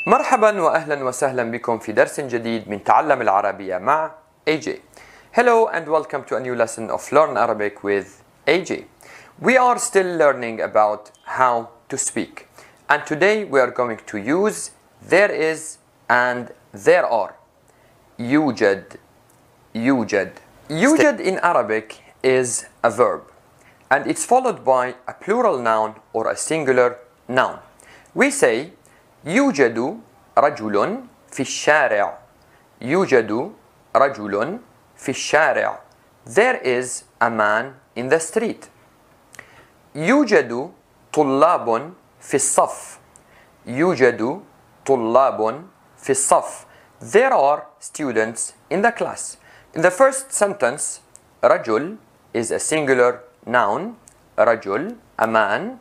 مرحبا وأهلا وسهلا بكم في درس جديد من تعلم العربية مع AJ. Hello and welcome to a new lesson of Learn Arabic with AJ. We are still learning about how to speak, and today we are going to use there is and there are. يوجد يوجد. يوجد in Arabic is a verb, and it's followed by a plural noun or a singular noun. We say يوجد رجل في الشارع. يوجد رجل في الشارع. There is a man in the street. يوجد طلاب في الصف. يوجد طلاب في الصف. There are students in the class. In the first sentence, رجل is a singular noun. رجل, a man.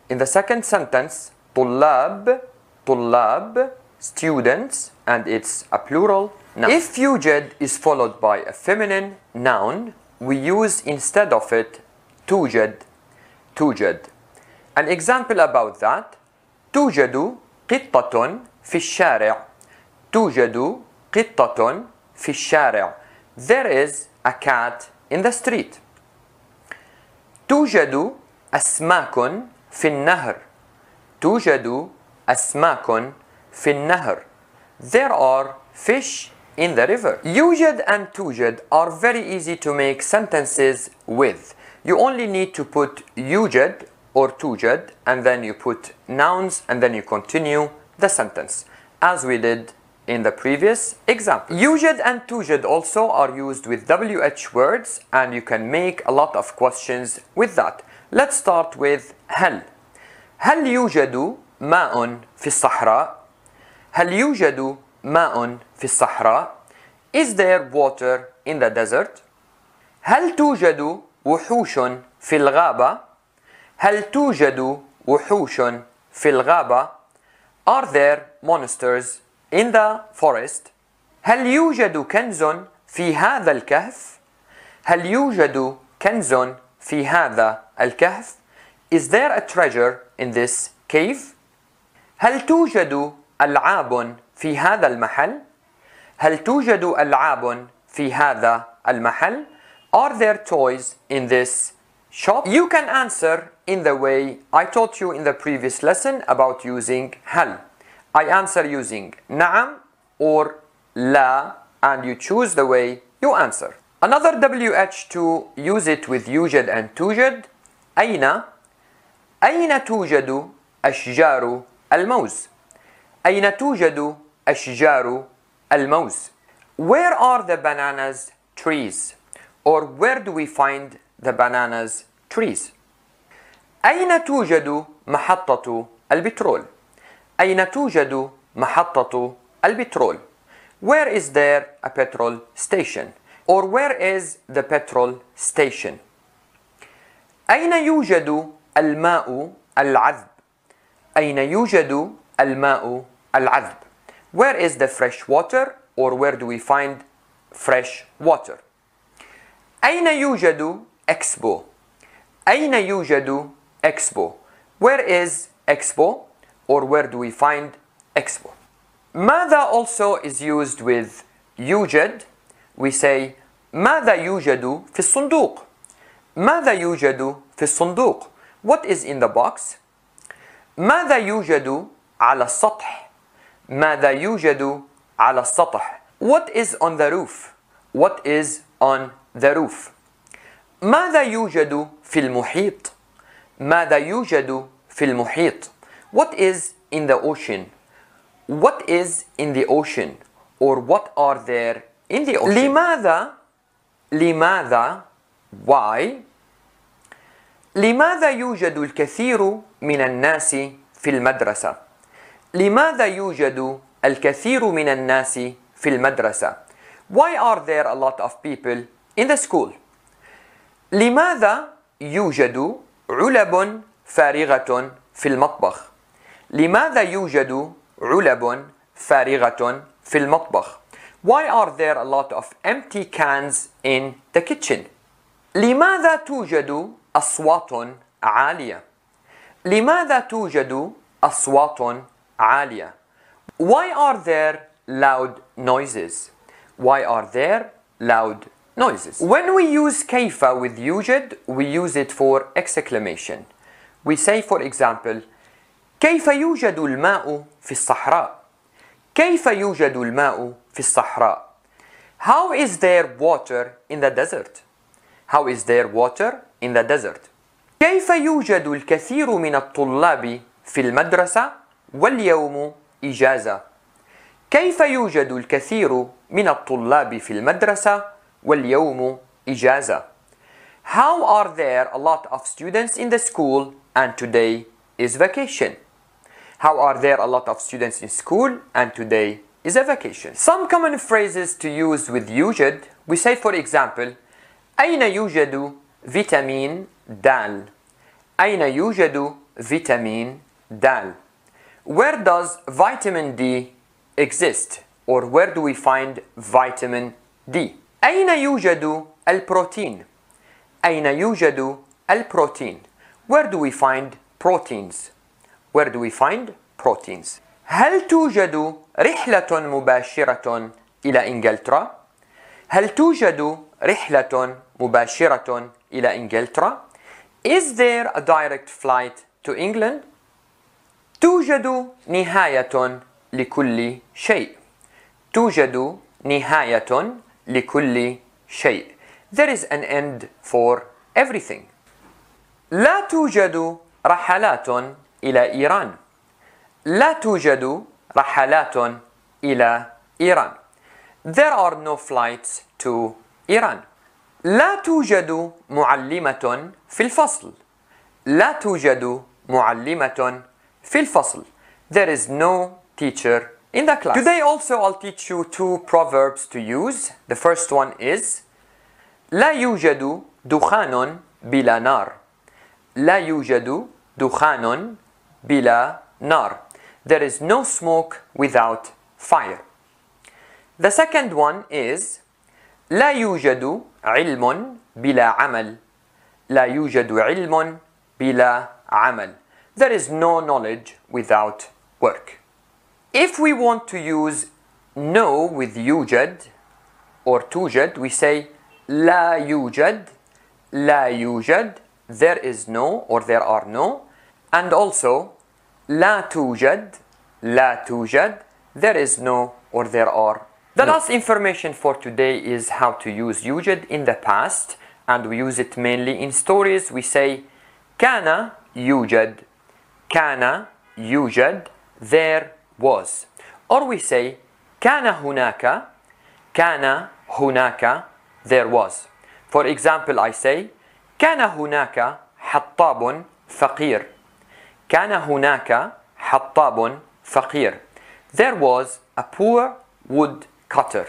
In the second sentence, طلاب, طلاب, students, and it's a plural noun. If يوجد is followed by a feminine noun, we use instead of it توجد, توجد. An example about that, توجد قطة في الشارع. توجد قطة في الشارع. There is a cat in the street. توجد أسماك في النهر. توجد أسماك في النهر. There are fish in the river. يوجد and توجد are very easy to make sentences with. You only need to put يوجد or توجد and then you put nouns and then you continue the sentence as we did in the previous example. يوجد and توجد also are used with WH words and you can make a lot of questions with that. Let's start with هل. هل يوجد ماء في الصحراء؟ هل يوجد ماء في الصحراء؟ Is there water in the desert? هل توجد وحوش في الغابة؟ هل توجد وحوش في الغابة؟ Are there monsters in the forest? هل يوجد كنز في هذا الكهف؟ هل يوجد كنز في هذا الكهف؟ Is there a treasure in this cave? هل توجد ألعاب في هذا المحل؟ هل توجد ألعاب في هذا المحل؟ Are there toys in this shop? You can answer in the way I taught you in the previous lesson about using هل. I answer using نعم or لا and you choose the way you answer. Another WH to use it with يوجد and توجد. أين؟ أين توجد أشجار الموز؟ أين توجد أشجار الموز؟ Where are the bananas trees? Or where do we find the bananas trees? أين توجد محطة البترول؟ أين توجد محطة البترول؟ Where is there a petrol station? Or where is the petrol station? أين يوجد الماء العذب؟ أين يوجد الماء العذب؟ Where is the fresh water or where do we find fresh water? أين يوجد expo? أين يوجد expo? Where is expo or where do we find expo? ماذا also is used with يوجد. We say ماذا يوجد في الصندوق؟ ماذا يوجد في الصندوق? What is in the box? ماذا يوجد على السطح؟ ماذا يوجد على السطح? What is on the roof? What is on the roof? ماذا يوجد في المحيط؟ ماذا يوجد في المحيط? What is in the ocean? What is in the ocean? Or what are there in the ocean? لماذا؟ لماذا؟ Why? لماذا يوجد الكثير من الناس في المدرسة؟ لماذا يوجد الكثير من الناس في المدرسة؟ Why are there a lot of people in the school? لماذا يوجد علب فارغة في المطبخ؟ لماذا يوجد علب فارغة في المطبخ? Why are there a lot of empty cans in the kitchen? لماذا توجد أصوات عالية؟ لماذا توجد أصوات عالية? Why are there loud noises? Why are there loud noises? When we use كيف with يوجد, we use it for exclamation. We say, for example, كيف يوجد الماء في الصحراء؟ كيف يوجد الماء في الصحراء؟ How is there water in the desert? How is there water in the desert? كيف يوجد الكثير من الطلاب في المدرسة واليوم إجازة؟ كيف يوجد الكثير من الطلاب في المدرسة واليوم إجازة؟ How are there a lot of students in the school and today is vacation? How are there a lot of students in school and today is a vacation? Some common phrases to use with يوجد. We say, for example, أين يوجد فيتامين د؟ أين يوجد فيتامين د? Where does vitamin D exist? Or where do we find vitamin D? أين يوجد البروتين؟ أين يوجد البروتين? Where do we find proteins? Where do we find proteins? هل توجد رحلة مباشرة إلى إنجلترا؟ هل توجد رحلة مباشرة إلى إنجلترا؟ Is there a direct flight to England? توجد نهاية لكل شيء. توجد نهاية لكل شيء. There is an end for everything. لا توجد رحلات إلى إيران. لا توجد رحلات إلى إيران. There are no flights to Iran. لا توجد معلمة في الفصل. لا توجد معلمة في الفصل. There is no teacher in the class. Today also I'll teach you two proverbs to use. The first one is لا يوجد دخان بلا نار. لا يوجد دخان بلا نار. There is no smoke without fire. The second one is لا يوجد علم بلا عمل. لا يوجد علم بلا عمل. There is no knowledge without work. If we want to use no with يوجد or توجد, we say لا يوجد, لا يوجد, there is no or there are no, and also لا توجد, لا توجد, there is no or there are. The last information for today is how to use يوجد in the past, and we use it mainly in stories. We say كان يوجد, كان يوجد, there was. Or we say كان هناك, كان هناك, there was. For example, I say كان هناك حطاب فقير. كان هناك حطاب فقير. There was a poor wood cutter.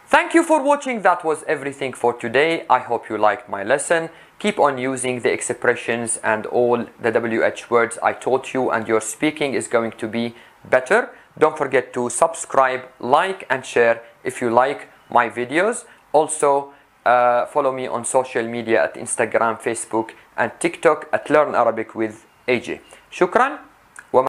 Thank you for watching. That was everything for today. I hope you liked my lesson. Keep on using the expressions and all the WH words I taught you, and your speaking is going to be better. Don't forget to subscribe, like and share if you like my videos. Also follow me on social media at Instagram, Facebook and TikTok at Learn Arabic with AJ. Shukran.